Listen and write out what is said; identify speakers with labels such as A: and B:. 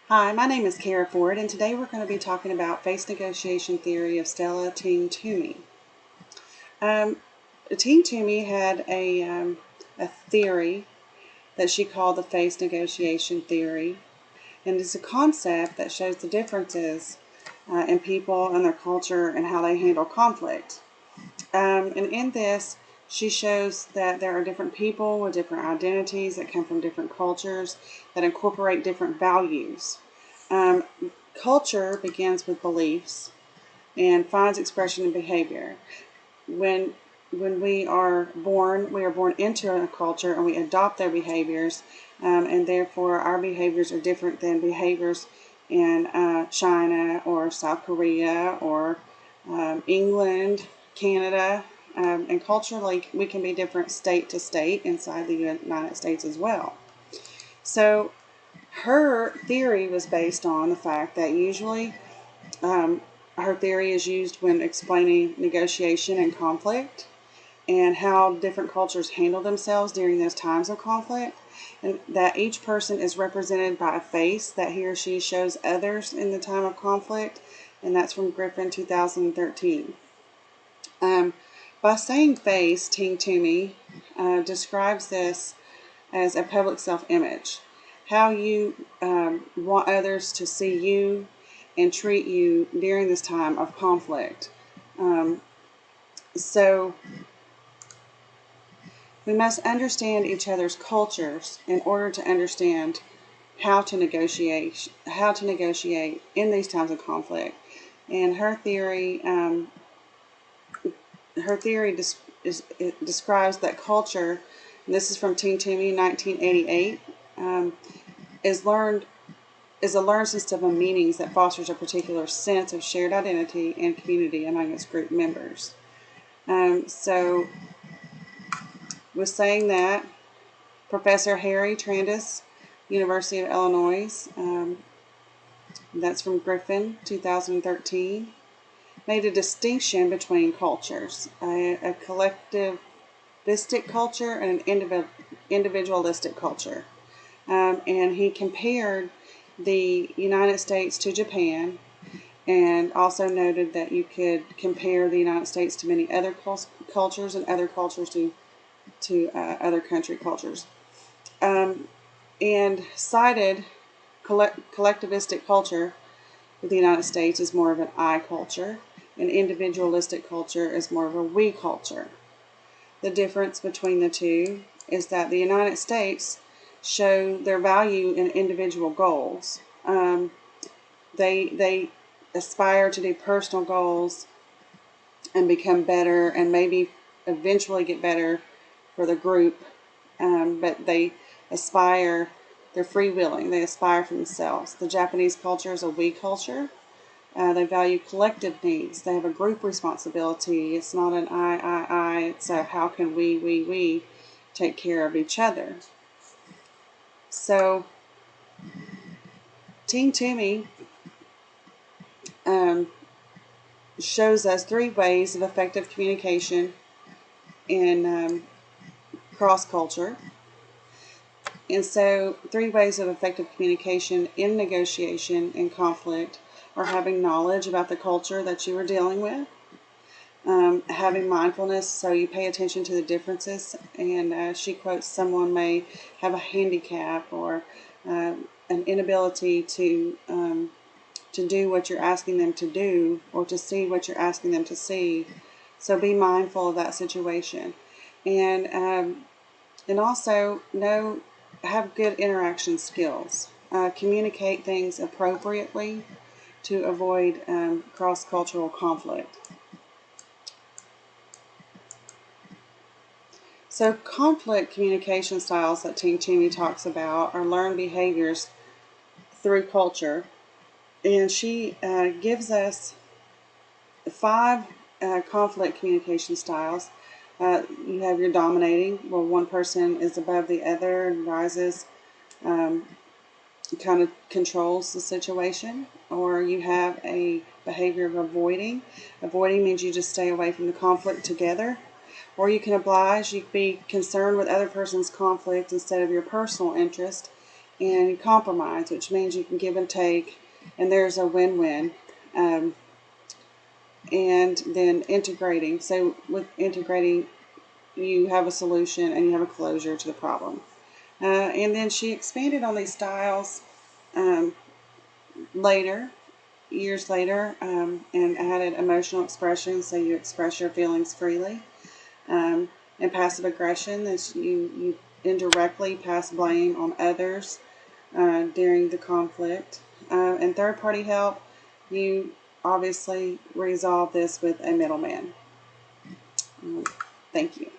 A: Hi, my name is Kara Ford, and today we're going to be talking about face negotiation theory of Stella Ting Toomey. Ting Toomey had a theory that she called the face negotiation theory, and it's a concept that shows the differences in people and their culture and how they handle conflict. And in this, she shows that there are different people with different identities that come from different cultures that incorporate different values. Um, Culture begins with beliefs and finds expression in behavior. When when we are born into a culture and we adopt their behaviors, and therefore our behaviors are different than behaviors in China or South Korea or England, Canada, and culturally we can be different state to state inside the United States as well. So her theory was based on the fact that usually um, her theory is used when explaining negotiation and conflict and how different cultures handle themselves during those times of conflict, and that each person is represented by a face that he or she shows others in the time of conflict, and that's from Griffin 2013. Um, by saying face, Ting Toomey describes this as a public self-image, how you want others to see you and treat you during this time of conflict. So we must understand each other's cultures in order to understand how to negotiate in these times of conflict. And it describes that culture, and this is from Ting Toomey, 1988, is learned is a learned system of meanings that fosters a particular sense of shared identity and community among its group members. So, with saying that, Professor Harry Trandis, University of Illinois, that's from Griffin, 2013, made a distinction between cultures, a collectivistic culture and an individualistic culture. And he compared the United States to Japan, and also noted that you could compare the United States to many other cultures and other cultures to other country cultures. And cited collectivistic culture with the United States is more of an I culture, and individualistic culture is more of a we culture. The difference between the two is that the United States show their value in individual goals. They aspire to do personal goals and become better and maybe eventually get better for the group, but they're freewheeling, they aspire for themselves. The Japanese culture is a we culture. They value collective needs. They have a group responsibility. It's not an I. It's a how can we take care of each other. So, Ting Toomey shows us three ways of effective communication in cross culture. And so, three ways of effective communication in negotiation and conflict are having knowledge about the culture that you are dealing with, having mindfulness, so you pay attention to the differences. And she quotes, someone may have a handicap or an inability to do what you're asking them to do or to see what you're asking them to see. So be mindful of that situation, and also have good interaction skills. Communicate things appropriately to avoid cross-cultural conflict. So conflict communication styles that Ting Toomey talks about are learned behaviors through culture. And she gives us five conflict communication styles. You have your dominating, where one person is above the other and rises, kind of controls the situation. Or you have a behavior of avoiding. Avoiding means you just stay away from the conflict together. Or you can oblige, you can be concerned with other person's conflict instead of your personal interest. and you compromise, which means you can give and take, and there's a win-win. And then integrating. So with integrating, you have a solution and you have a closure to the problem. And then she expanded on these styles later, years later, and added emotional expression, so you express your feelings freely. And passive aggression is you indirectly pass blame on others during the conflict. And third party help, you obviously resolve this with a middleman. Thank you.